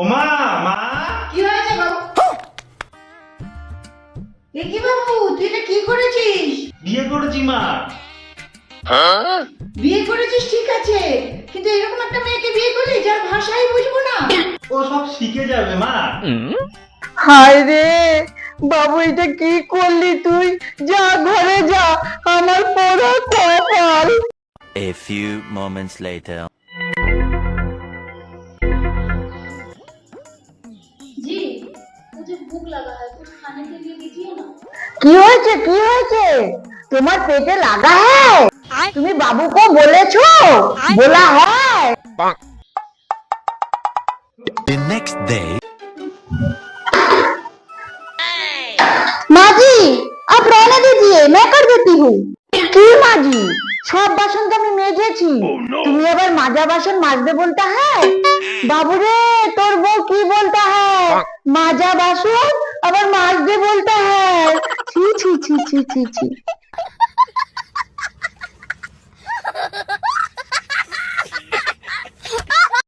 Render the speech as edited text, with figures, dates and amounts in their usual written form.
ও মা, মা। কি হয়েছে বাবু? কি বাবু, তুই এটা কি করেছিস? বিয়ে করেছি মা। বিয়ে করেছিস ঠিক আছে, কিন্তু এরকম একটা মেয়েকে বিয়ে করলি যার ভাষাই বুঝবো না। ও সব শিখে যাবে মা। হায় রে বাবু, এটা কি করলি তুই? যা ঘরে যা, আমার পোড়া কপাল। A few moments later. जी मुझे भूख लगा है, कुछ खाने के लिए दीजिए ना। কি হয়েছে, কি হয়েছে? তোমার পেটে লাগা হ্যায়? তুমি বাবু को বলেছো? बोला है? The next day. माँ जी, आप रहने दीजिए, मैं कर देती हूँ। কি মাজি? সব বাসন তো আমি মেজেছি। তুমি আবার মাজা বাসন মাজতে বলতা হ্যায়? বাবুরে, তোর বউ কি বলতা হ্যায়? মাজা বাসন আবার মাজতে বলতা হ্যায়। ছি ছি ছি ছি ছি ছি।